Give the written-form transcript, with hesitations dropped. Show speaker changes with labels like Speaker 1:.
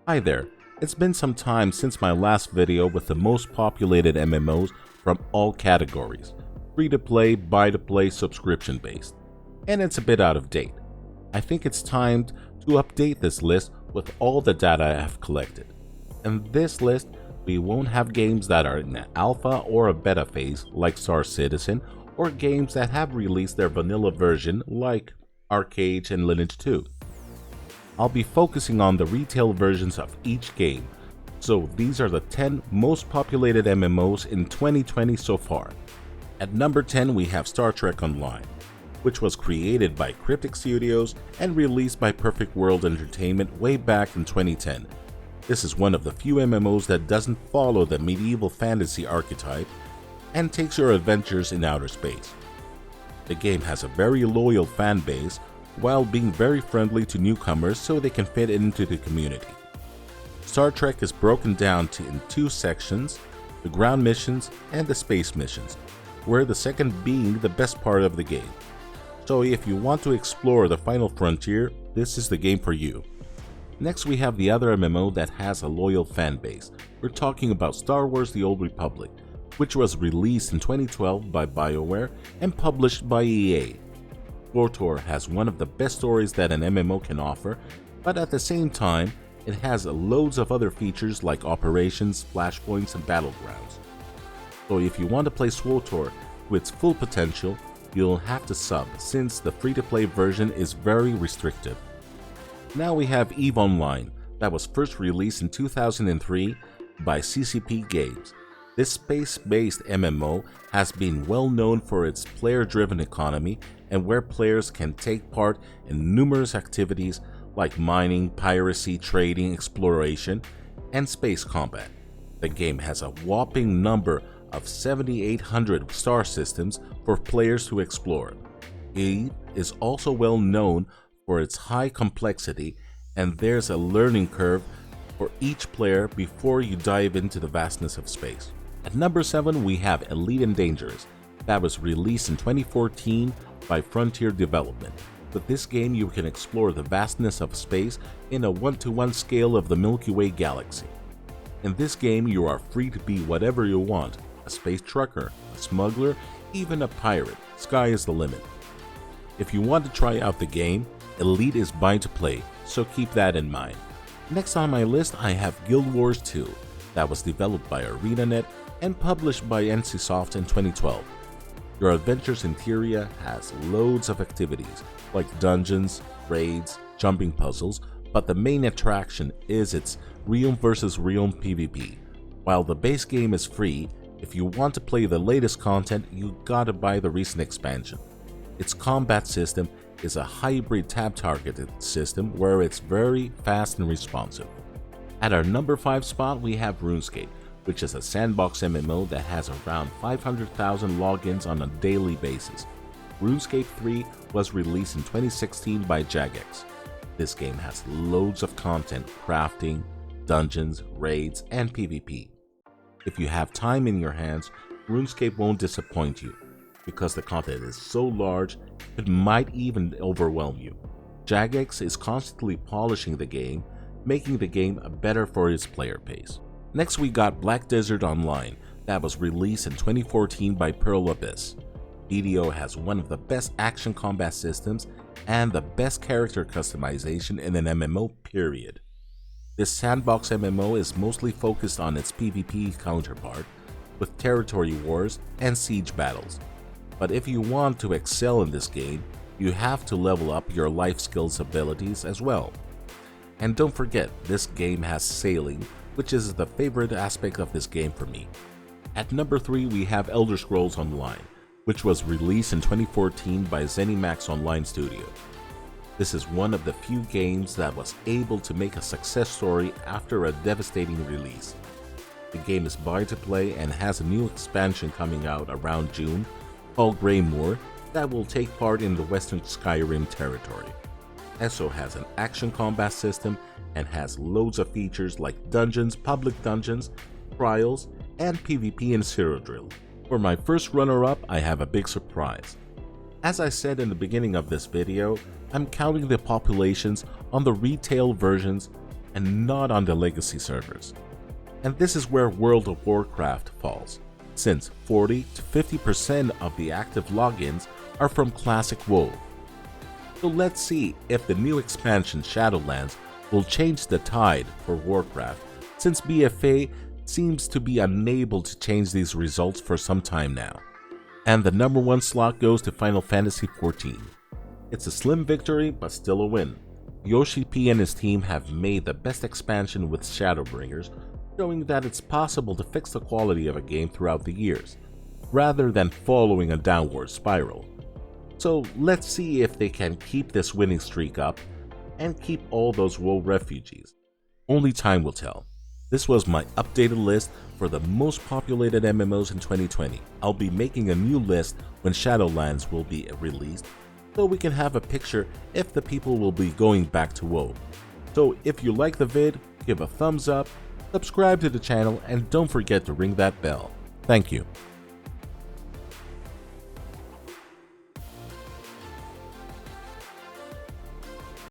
Speaker 1: Hi there, it's been some time since my last video with the most populated MMOs from all categories, free-to-play, buy-to-play, subscription-based, and it's a bit out of date. I think it's time to update this list with all the data I have collected. In this list, we won't have games that are in an alpha or a beta phase like Star Citizen, or games that have released their vanilla version like Arcade and Lineage 2. I'll be focusing on the retail versions of each game, so these are the 10 most populated MMOs in 2020 so far. At number 10 we have Star Trek Online, which was created by Cryptic Studios and released by Perfect World Entertainment way back in 2010. This is one of the few MMOs that doesn't follow the medieval fantasy archetype and takes your adventures in outer space. The game has a very loyal fan base while being very friendly to newcomers so they can fit into the community. Star Trek is broken down in two sections, the ground missions and the space missions, where the second being the best part of the game. So if you want to explore the final frontier, this is the game for you. Next we have the other MMO that has a loyal fan base. We're talking about Star Wars: The Old Republic, which was released in 2012 by BioWare and published by EA. KOTOR has one of the best stories that an MMO can offer, but at the same time, it has loads of other features like operations, flashpoints, and battlegrounds. So if you want to play KOTOR to its full potential, you'll have to sub since the free-to-play version is very restrictive. Now we have EVE Online, that was first released in 2003 by CCP Games. This space-based MMO has been well known for its player-driven economy and where players can take part in numerous activities like mining, piracy, trading, exploration, and space combat. The game has a whopping number of 7,800 star systems for players to explore. EVE is also well known for its high complexity, and there's a learning curve for each player before you dive into the vastness of space. At number 7 we have Elite and Dangerous, that was released in 2014 by Frontier Development. With this game you can explore the vastness of space in a 1-to-1 scale of the Milky Way galaxy. In this game you are free to be whatever you want, a space trucker, a smuggler, even a pirate. Sky is the limit. If you want to try out the game, Elite is buy to play, so keep that in mind. Next on my list I have Guild Wars 2, that was developed by ArenaNet and published by NCSoft in 2012. Your adventures in Tyria has loads of activities like dungeons, raids, jumping puzzles, but the main attraction is its realm versus realm PvP. While the base game is free, if you want to play the latest content, you gotta buy the recent expansion. Its combat system is a hybrid tab-targeted system where it's very fast and responsive. At our number 5 spot we have Runescape, which is a sandbox MMO that has around 500,000 logins on a daily basis. RuneScape 3 was released in 2016 by Jagex. This game has loads of content, crafting, dungeons, raids, and PvP. If you have time in your hands, RuneScape won't disappoint you, because the content is so large, it might even overwhelm you. Jagex is constantly polishing the game, making the game better for its player base. Next we got Black Desert Online, that was released in 2014 by Pearl Abyss. BDO has one of the best action combat systems and the best character customization in an MMO period. This sandbox MMO is mostly focused on its PvP counterpart, with territory wars and siege battles. But if you want to excel in this game, you have to level up your life skills abilities as well. And don't forget, this game has sailing, which is the favorite aspect of this game for me. At number 3 we have Elder Scrolls Online, which was released in 2014 by ZeniMax Online Studio. This is one of the few games that was able to make a success story after a devastating release. The game is buy to play and has a new expansion coming out around June called Greymoor that will take part in the Western Skyrim territory. ESO has an action combat system and has loads of features like dungeons, public dungeons, trials, and PvP and Cyrodiil. For my first runner-up, I have a big surprise. As I said in the beginning of this video, I'm counting the populations on the retail versions and not on the legacy servers. And this is where World of Warcraft falls, since 40 to 50% of the active logins are from Classic WoW. So let's see if the new expansion Shadowlands will change the tide for Warcraft, since BFA seems to be unable to change these results for some time now. And the number 1 slot goes to Final Fantasy XIV. It's a slim victory, but still a win. Yoshi P and his team have made the best expansion with Shadowbringers, showing that it's possible to fix the quality of a game throughout the years, rather than following a downward spiral. So let's see if they can keep this winning streak up and keep all those WoW refugees. Only time will tell. This was my updated list for the most populated MMOs in 2020. I'll be making a new list when Shadowlands will be released, so we can have a picture if the people will be going back to WoW. So if you like the vid, give a thumbs up, subscribe to the channel, and don't forget to ring that bell. Thank you.